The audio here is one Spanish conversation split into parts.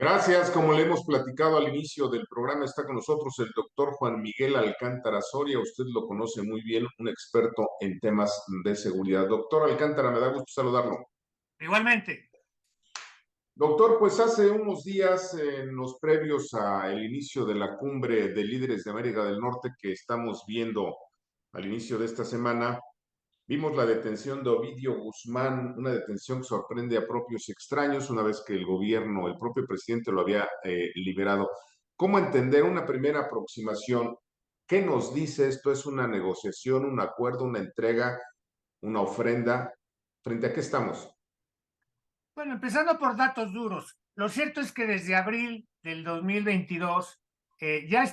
Gracias, como le hemos platicado al inicio del programa, está con nosotros el doctor Juan Miguel Alcántara Soria. Usted lo conoce muy bien, un experto en temas de seguridad. Doctor Alcántara, me da gusto saludarlo. Igualmente. Doctor, pues hace unos días, en los previos al inicio de la cumbre de líderes de América del Norte que estamos viendo al inicio de esta semana, vimos la detención de Ovidio Guzmán, una detención que sorprende a propios y extraños una vez que el gobierno, el propio presidente lo había liberado. ¿Cómo entender una primera aproximación? ¿Qué nos dice esto? ¿Es una negociación, un acuerdo, una entrega, una ofrenda? ¿Frente a qué estamos? Bueno, empezando por datos duros. Lo cierto es que desde abril del 2022,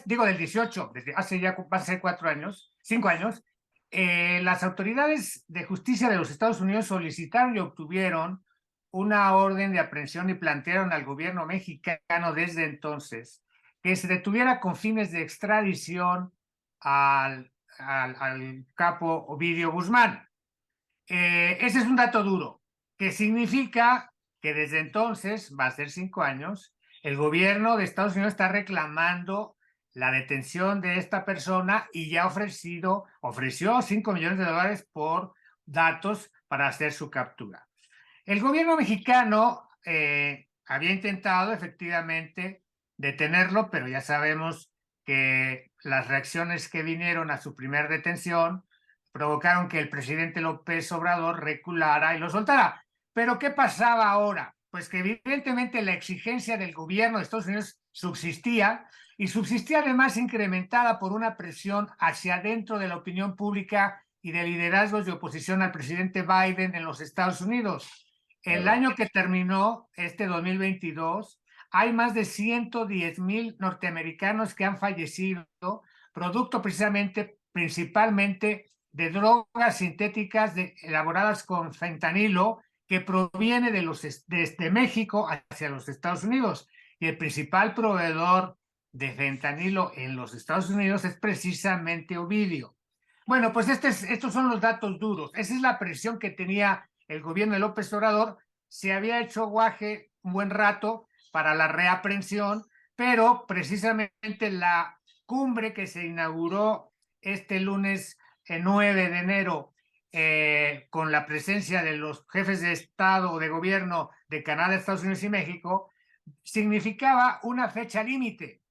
digo del 18, desde hace ya va a ser 4 años, 5 años, las autoridades de justicia de los Estados Unidos solicitaron y obtuvieron una orden de aprehensión y plantearon al gobierno mexicano desde entonces que se detuviera con fines de extradición al capo Ovidio Guzmán. Ese es un dato duro, que significa que desde entonces, va a ser 5 años, el gobierno de Estados Unidos está reclamando la detención de esta persona y ya ofreció $5 millones por datos para hacer su captura. El gobierno mexicano había intentado efectivamente detenerlo, pero ya sabemos que las reacciones que vinieron a su primer detención provocaron que el presidente López Obrador reculara y lo soltara. Pero ¿qué pasaba ahora? Pues que evidentemente la exigencia del gobierno de Estados Unidos subsistía y subsistía además incrementada por una presión hacia adentro de la opinión pública y de liderazgos de oposición al presidente Biden en los Estados Unidos. El Claro. año que terminó, este 2022, hay más de 110,000 norteamericanos que han fallecido, producto principalmente de drogas sintéticas elaboradas con fentanilo que proviene desde México hacia los Estados Unidos. Y el principal proveedor de fentanilo en los Estados Unidos es precisamente Ovidio. Bueno, pues estos son los datos duros. Esa es la presión que tenía el gobierno de López Obrador. Se había hecho guaje un buen rato para la reaprehensión, pero precisamente la cumbre que se inauguró este lunes 9 de enero con la presencia de los jefes de Estado o de gobierno de Canadá, Estados Unidos y México, significaba una fecha límite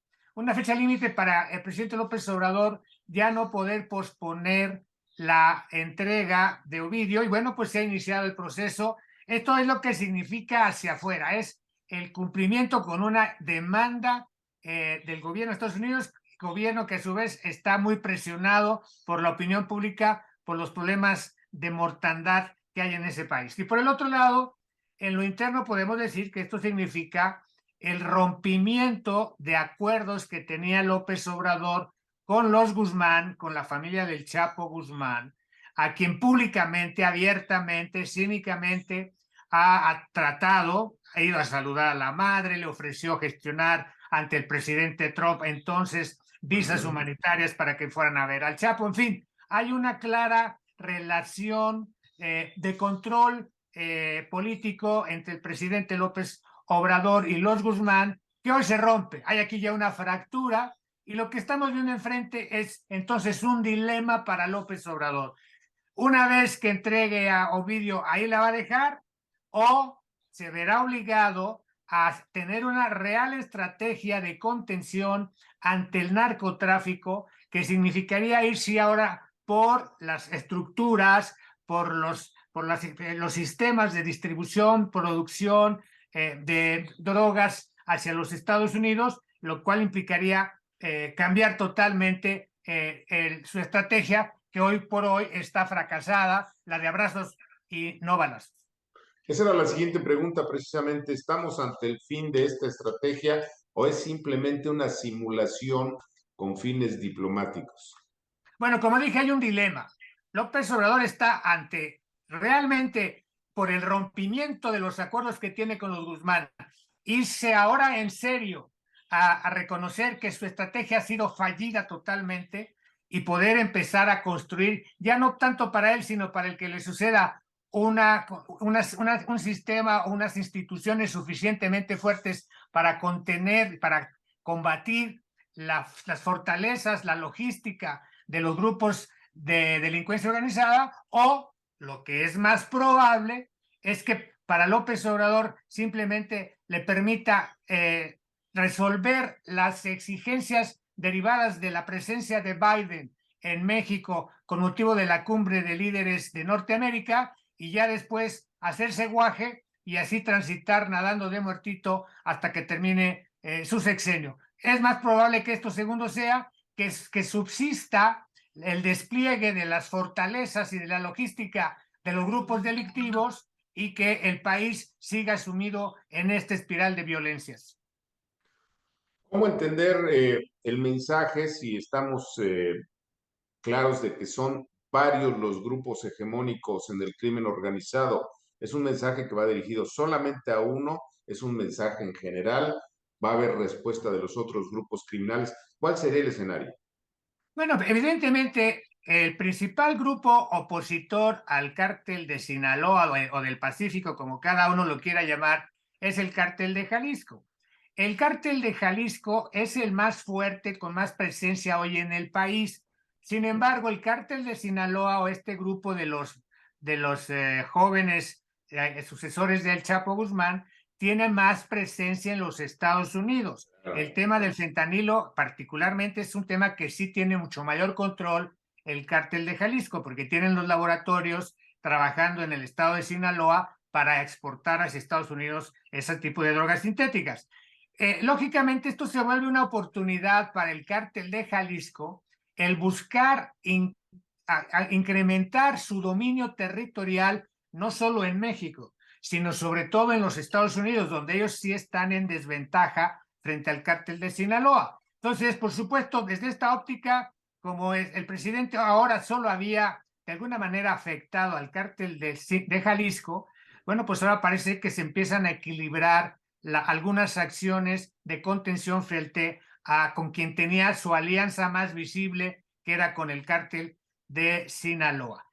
para el presidente López Obrador ya no poder posponer la entrega de Ovidio y bueno, pues se ha iniciado el proceso. Esto es lo que significa hacia afuera, es el cumplimiento con una demanda del gobierno de Estados Unidos, gobierno que a su vez está muy presionado por la opinión pública, por los problemas de mortandad que hay en ese país. Y por el otro lado, en lo interno podemos decir que esto significa el rompimiento de acuerdos que tenía López Obrador con los Guzmán, con la familia del Chapo Guzmán, a quien públicamente, abiertamente, cínicamente ha tratado, ha ido a saludar a la madre, le ofreció gestionar ante el presidente Trump entonces visas humanitarias para que fueran a ver al Chapo. En fin, hay una clara relación de control político entre el presidente López Obrador y los Guzmán, que hoy se rompe. Hay aquí ya una fractura y lo que estamos viendo enfrente es entonces un dilema para López Obrador. Una vez que entregue a Ovidio, ahí la va a dejar o se verá obligado a tener una real estrategia de contención ante el narcotráfico, que significaría irse ahora por las estructuras, por los sistemas de distribución, producción de drogas hacia los Estados Unidos, lo cual implicaría cambiar totalmente su estrategia, que hoy por hoy está fracasada, la de abrazos y no balazos. Esa era la siguiente pregunta, precisamente. ¿Estamos ante el fin de esta estrategia o es simplemente una simulación con fines diplomáticos? Bueno, como dije, hay un dilema. López Obrador está ante realmente por el rompimiento de los acuerdos que tiene con los Guzmán, irse ahora en serio a reconocer que su estrategia ha sido fallida totalmente y poder empezar a construir, ya no tanto para él, sino para el que le suceda, un sistema, unas instituciones suficientemente fuertes para contener, para combatir las fortalezas, la logística de los grupos de delincuencia organizada, o lo que es más probable es que para López Obrador simplemente le permita resolver las exigencias derivadas de la presencia de Biden en México con motivo de la cumbre de líderes de Norteamérica, y ya después hacerse guaje y así transitar nadando de muertito hasta que termine su sexenio. Es más probable que esto segundo sea, que subsista el despliegue de las fortalezas y de la logística de los grupos delictivos y que el país siga sumido en esta espiral de violencias. ¿Cómo entender el mensaje si estamos claros de que son varios los grupos hegemónicos en el crimen organizado? ¿Es un mensaje que va dirigido solamente a uno? ¿Es un mensaje en general? ¿Va a haber respuesta de los otros grupos criminales? ¿Cuál sería el escenario? Bueno, evidentemente el principal grupo opositor al cártel de Sinaloa o del Pacífico, como cada uno lo quiera llamar, es el cártel de Jalisco. El cártel de Jalisco es el más fuerte, con más presencia hoy en el país. Sin embargo, el cártel de Sinaloa, o este grupo de los jóvenes sucesores del Chapo Guzmán, tiene más presencia en los Estados Unidos. El tema del fentanilo particularmente es un tema que sí tiene mucho mayor control el cártel de Jalisco, porque tienen los laboratorios trabajando en el estado de Sinaloa para exportar hacia Estados Unidos ese tipo de drogas sintéticas. Lógicamente, esto se vuelve una oportunidad para el cártel de Jalisco, el buscar incrementar su dominio territorial, no solo en México, sino sobre todo en los Estados Unidos, donde ellos sí están en desventaja frente al cártel de Sinaloa. Entonces, por supuesto, desde esta óptica, como el presidente ahora solo había de alguna manera afectado al cártel de Jalisco, bueno, pues ahora parece que se empiezan a equilibrar algunas acciones de contención frente a con quien tenía su alianza más visible, que era con el cártel de Sinaloa.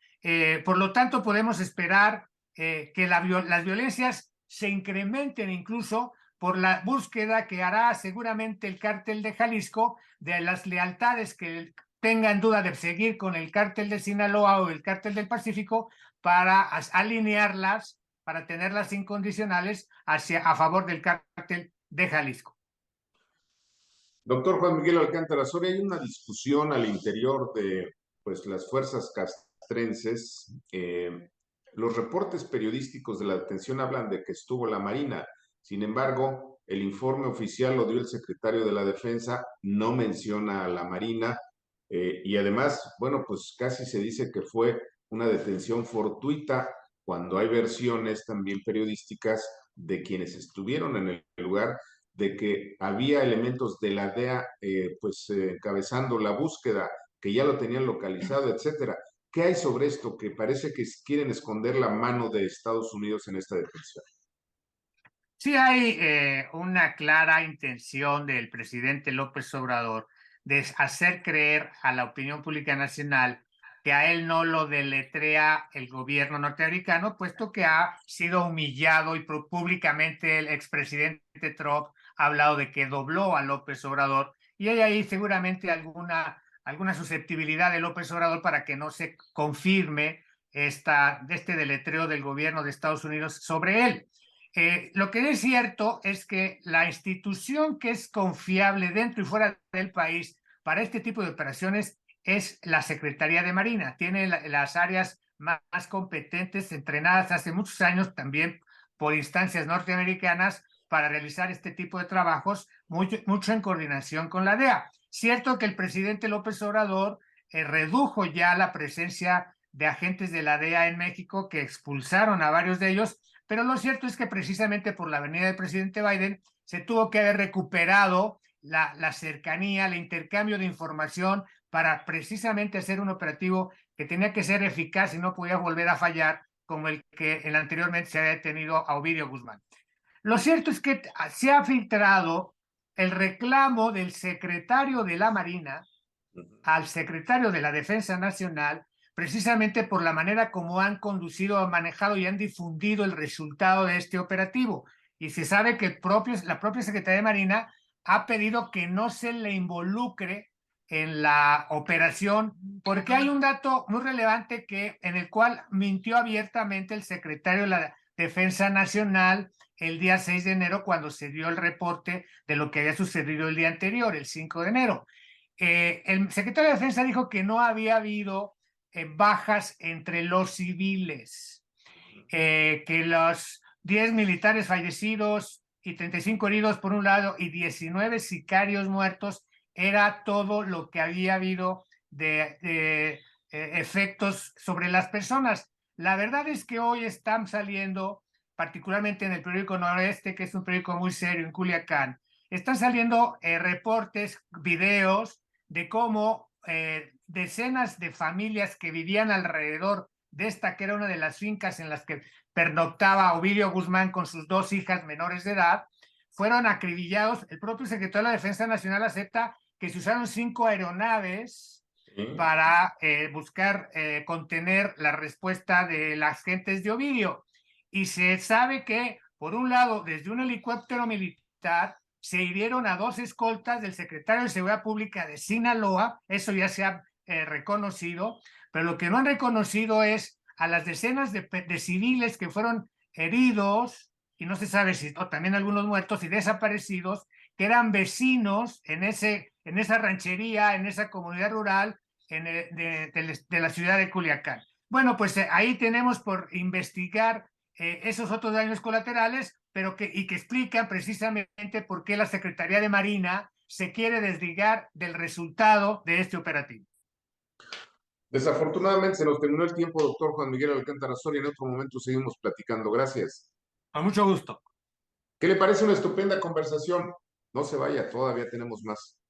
Por lo tanto, podemos esperar que las violencias se incrementen incluso por la búsqueda que hará seguramente el cártel de Jalisco de las lealtades que tengan duda de seguir con el cártel de Sinaloa o el cártel del Pacífico, para alinearlas, para tenerlas incondicionales a favor del cártel de Jalisco. Doctor Juan Miguel Alcántara Soria, hay una discusión al interior de pues, las fuerzas castrenses. Los reportes periodísticos de la detención hablan de que estuvo la Marina. Sin embargo, el informe oficial lo dio el secretario de la Defensa, no menciona a la Marina. Y además, bueno, pues casi se dice que fue una detención fortuita, cuando hay versiones también periodísticas de quienes estuvieron en el lugar, de que había elementos de la DEA encabezando la búsqueda, que ya lo tenían localizado, etcétera. ¿Qué hay sobre esto? Que parece que quieren esconder la mano de Estados Unidos en esta detención. Sí hay una clara intención del presidente López Obrador de hacer creer a la opinión pública nacional que a él no lo deletrea el gobierno norteamericano, puesto que ha sido humillado y públicamente el expresidente Trump ha hablado de que dobló a López Obrador, y hay ahí seguramente alguna susceptibilidad de López Obrador para que no se confirme este deletreo del gobierno de Estados Unidos sobre él. Lo que es cierto es que la institución que es confiable dentro y fuera del país para este tipo de operaciones es la Secretaría de Marina. Tiene las áreas más competentes, entrenadas hace muchos años también por instancias norteamericanas para realizar este tipo de trabajos, mucho en coordinación con la DEA. Cierto que el presidente López Obrador redujo ya la presencia de agentes de la DEA en México, que expulsaron a varios de ellos, pero lo cierto es que precisamente por la venida del presidente Biden se tuvo que haber recuperado la cercanía, el intercambio de información, para precisamente hacer un operativo que tenía que ser eficaz y no podía volver a fallar, como el que anteriormente se había detenido a Ovidio Guzmán. Lo cierto es que se ha filtrado el reclamo del secretario de la Marina al secretario de la Defensa Nacional, precisamente por la manera como han conducido, han manejado y han difundido el resultado de este operativo. y se sabe que la propia Secretaría de Marina ha pedido que no se le involucre en la operación, porque hay un dato muy relevante en el cual mintió abiertamente el secretario de la Defensa Nacional el día 6 de enero cuando se dio el reporte de lo que había sucedido el día anterior, el 5 de enero. El secretario de Defensa dijo que no había habido bajas entre los civiles, que los 10 militares fallecidos y 35 heridos por un lado y 19 sicarios muertos era todo lo que había habido de efectos sobre las personas. La verdad es que hoy están saliendo, particularmente en el periódico Noreste, que es un periódico muy serio en Culiacán, están saliendo reportes, videos de cómo decenas de familias que vivían alrededor de esta, que era una de las fincas en las que pernoctaba Ovidio Guzmán con sus 2 hijas menores de edad, fueron acribillados. El propio secretario de la Defensa Nacional acepta que se usaron 5 aeronaves para buscar contener la respuesta de las gentes de Ovidio. Y se sabe que, por un lado, desde un helicóptero militar se hirieron a 2 escoltas del secretario de Seguridad Pública de Sinaloa, eso ya se ha reconocido, pero lo que no han reconocido es a las decenas de civiles que fueron heridos, y no se sabe si también algunos muertos y desaparecidos, que eran vecinos en esa ranchería, en esa comunidad rural de la ciudad de Culiacán. Bueno, pues ahí tenemos por investigar esos otros daños colaterales, pero que explican precisamente por qué la Secretaría de Marina se quiere desligar del resultado de este operativo. Desafortunadamente se nos terminó el tiempo, doctor Juan Miguel Alcántara Soria. En otro momento seguimos platicando. Gracias. Con mucho gusto. ¿Qué le parece una estupenda conversación? No se vaya, todavía tenemos más.